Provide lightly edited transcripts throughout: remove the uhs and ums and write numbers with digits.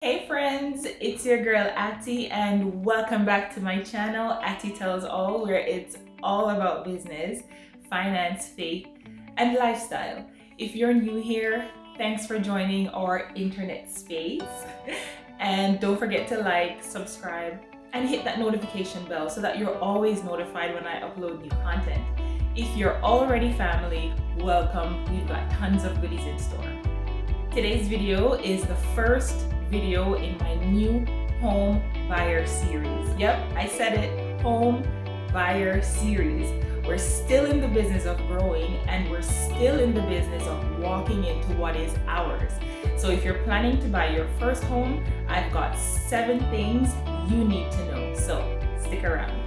Hey friends, it's your girl Atty and welcome back to my channel, Atty Tells All, where it's all about business, finance, faith, and lifestyle. If you're new here, thanks for joining our internet space. And don't forget to like, subscribe, and hit that notification bell so that you're always notified when I upload new content. If you're already family, welcome. We've got tons of goodies in store. Today's video is the first video in my new home buyer series. Yep, I said it, home buyer series. We're still in the business of growing and we're still in the business of walking into what is ours. So if you're planning to buy your first home, I've got 7 things you need to know. So stick around.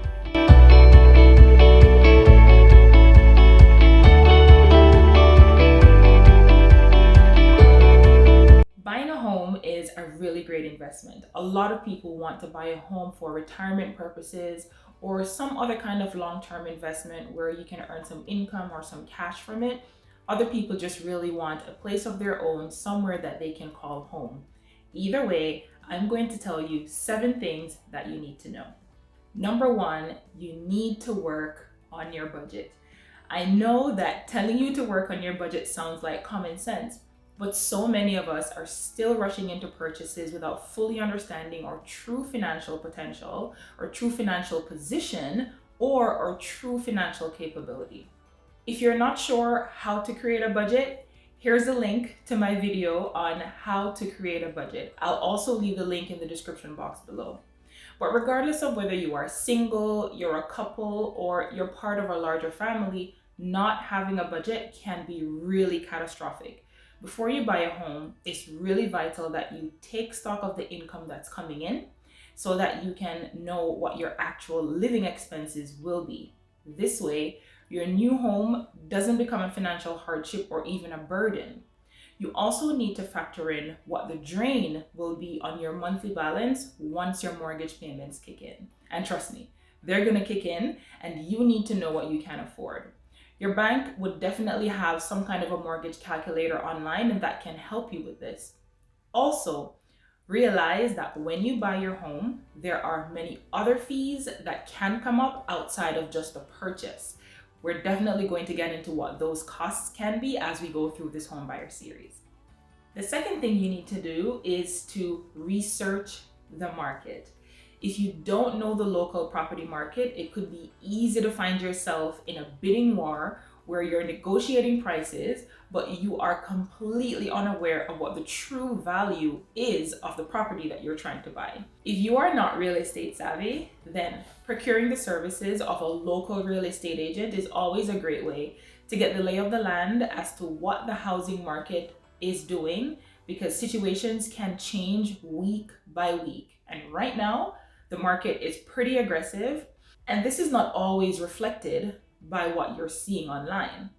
Buying a home is a really great investment. A lot of people want to buy a home for retirement purposes or some other kind of long-term investment where you can earn some income or some cash from it. Other people just really want a place of their own, somewhere that they can call home. Either way, I'm going to tell you 7 things that you need to know. Number 1, you need to work on your budget. I know that telling you to work on your budget sounds like common sense, but so many of us are still rushing into purchases without fully understanding our true financial potential, or true financial position, or our true financial capability. If you're not sure how to create a budget, here's a link to my video on how to create a budget. I'll also leave the link in the description box below. But regardless of whether you are single, you're a couple, or you're part of a larger family, not having a budget can be really catastrophic. Before you buy a home, it's really vital that you take stock of the income that's coming in so that you can know what your actual living expenses will be. This way, your new home doesn't become a financial hardship or even a burden. You also need to factor in what the drain will be on your monthly balance once your mortgage payments kick in. And trust me, they're gonna kick in and you need to know what you can afford. Your bank would definitely have some kind of a mortgage calculator online and that can help you with this. Also, realize that when you buy your home, there are many other fees that can come up outside of just the purchase. We're definitely going to get into what those costs can be as we go through this home buyer series. The second thing you need to do is to research the market. If you don't know the local property market, it could be easy to find yourself in a bidding war where you're negotiating prices, but you are completely unaware of what the true value is of the property that you're trying to buy. If you are not real estate savvy, then procuring the services of a local real estate agent is always a great way to get the lay of the land as to what the housing market is doing, because situations can change week by week. And right now, the market is pretty aggressive, and this is not always reflected by what you're seeing online.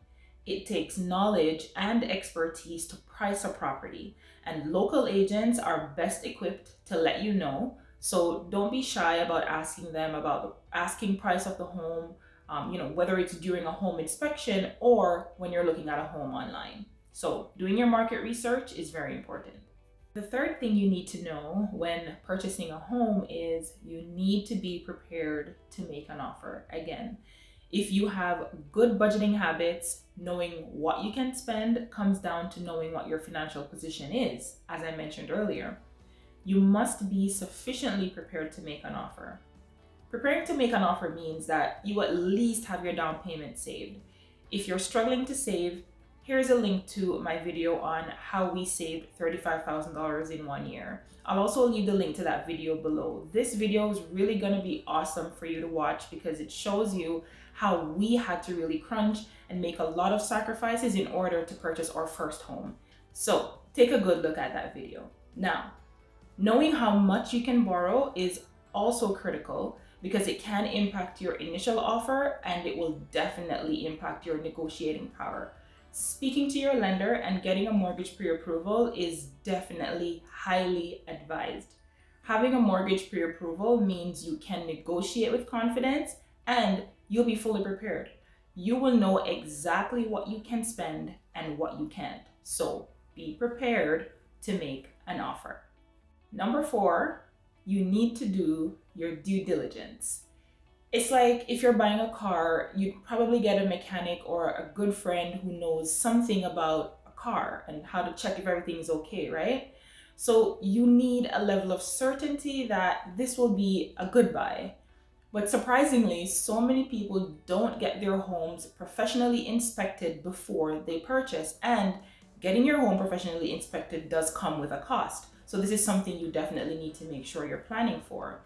It takes knowledge and expertise to price a property, and local agents are best equipped to let you know. So don't be shy about asking them about the asking price of the home, whether it's during a home inspection or when you're looking at a home online. So doing your market research is very important. The third thing you need to know when purchasing a home is you need to be prepared to make an offer. Again, if you have good budgeting habits, knowing what you can spend comes down to knowing what your financial position is, as I mentioned earlier. You must be sufficiently prepared to make an offer. Preparing to make an offer means that you at least have your down payment saved. If you're struggling to save, here's a link to my video on how we saved $35,000 in 1 year. I'll also leave the link to that video below. This video is really gonna be awesome for you to watch because it shows you how we had to really crunch and make a lot of sacrifices in order to purchase our first home. So take a good look at that video. Now, knowing how much you can borrow is also critical because it can impact your initial offer and it will definitely impact your negotiating power. Speaking to your lender and getting a mortgage pre-approval is definitely highly advised. Having a mortgage pre-approval means you can negotiate with confidence and you'll be fully prepared. You will know exactly what you can spend and what you can't. So be prepared to make an offer. Number 4, you need to do your due diligence. It's like if you're buying a car, you'd probably get a mechanic or a good friend who knows something about a car and how to check if everything is okay, right? So you need a level of certainty that this will be a good buy. But surprisingly, so many people don't get their homes professionally inspected before they purchase. And getting your home professionally inspected does come with a cost. So this is something you definitely need to make sure you're planning for.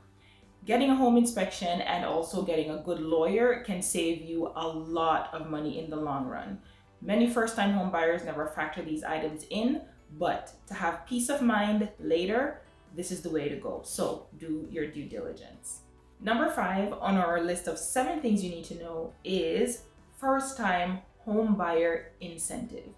Getting a home inspection and also getting a good lawyer can save you a lot of money in the long run. Many first-time home buyers never factor these items in, but to have peace of mind later, this is the way to go. So do your due diligence. Number 5 on our list of 7 things you need to know is first-time home buyer incentive.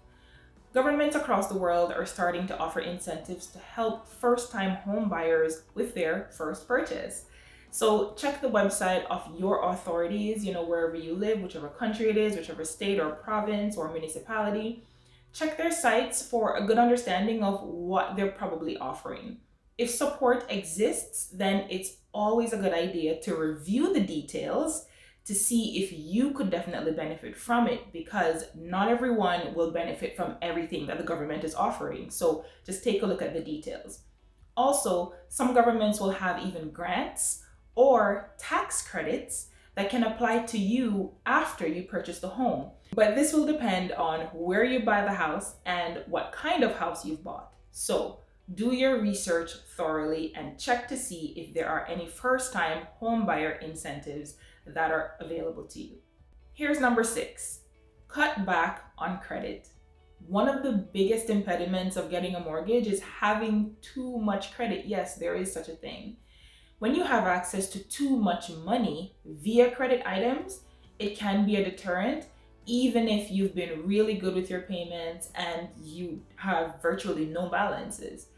Governments across the world are starting to offer incentives to help first-time home buyers with their first purchase. So check the website of your authorities, wherever you live, whichever country it is, whichever state or province or municipality. Check their sites for a good understanding of what they're probably offering. If support exists, then it's always a good idea to review the details to see if you could definitely benefit from it, because not everyone will benefit from everything that the government is offering. So just take a look at the details. Also, some governments will have even grants or tax credits that can apply to you after you purchase the home. But this will depend on where you buy the house and what kind of house you've bought. So do your research thoroughly and check to see if there are any first-time home buyer incentives that are available to you. Here's number 6, cut back on credit. One of the biggest impediments of getting a mortgage is having too much credit. Yes, there is such a thing. When you have access to too much money via credit items, it can be a deterrent, even if you've been really good with your payments and you have virtually no balances.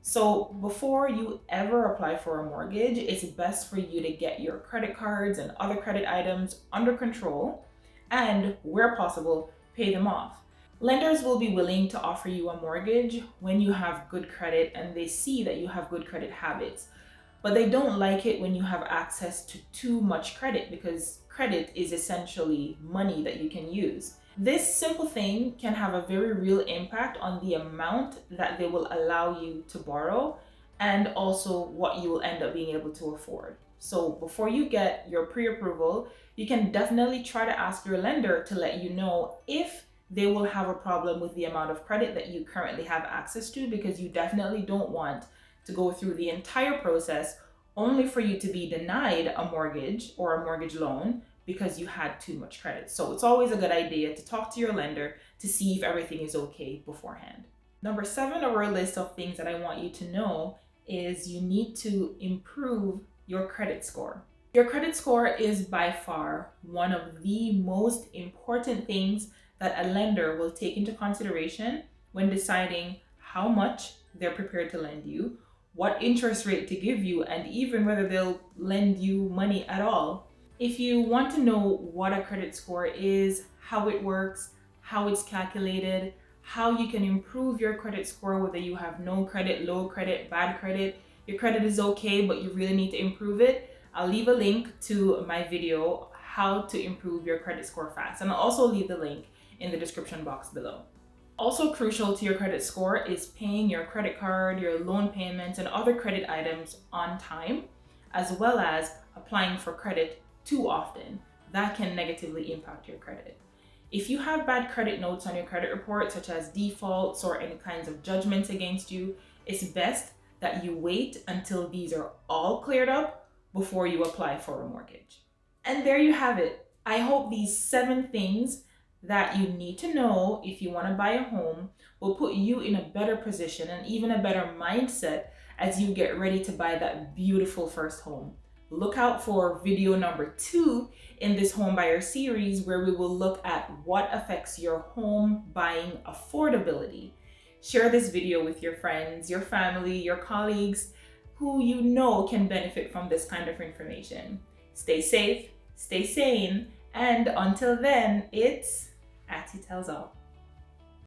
So before you ever apply for a mortgage, it's best for you to get your credit cards and other credit items under control and, where possible, pay them off. Lenders will be willing to offer you a mortgage when you have good credit and they see that you have good credit habits. But they don't like it when you have access to too much credit, because credit is essentially money that you can use. This simple thing can have a very real impact on the amount that they will allow you to borrow and also what you will end up being able to afford. So before you get your pre-approval, you can definitely try to ask your lender to let you know if they will have a problem with the amount of credit that you currently have access to, because you definitely don't want to go through the entire process only for you to be denied a mortgage or a mortgage loan because you had too much credit. So it's always a good idea to talk to your lender to see if everything is okay beforehand. Number 7 on our list of things that I want you to know is you need to improve your credit score. Your credit score is by far one of the most important things that a lender will take into consideration when deciding how much they're prepared to lend you, what interest rate to give you, and even whether they'll lend you money at all. If you want to know what a credit score is, how it works, how it's calculated, how you can improve your credit score, whether you have no credit, low credit, bad credit, your credit is okay, but you really need to improve it, I'll leave a link to my video, how to improve your credit score fast. And I'll also leave the link in the description box below. Also crucial to your credit score is paying your credit card, your loan payments, and other credit items on time, as well as applying for credit too often. That can negatively impact your credit. If you have bad credit notes on your credit report, such as defaults or any kinds of judgments against you, it's best that you wait until these are all cleared up before you apply for a mortgage. And there you have it. I hope these 7 things that you need to know if you want to buy a home will put you in a better position and even a better mindset as you get ready to buy that beautiful first home. Look out for video number 2 in this home buyer series, where we will look at what affects your home buying affordability. Share this video with your friends, your family, your colleagues who you know can benefit from this kind of information. Stay safe, stay sane, and until then, it's Atty Tells All.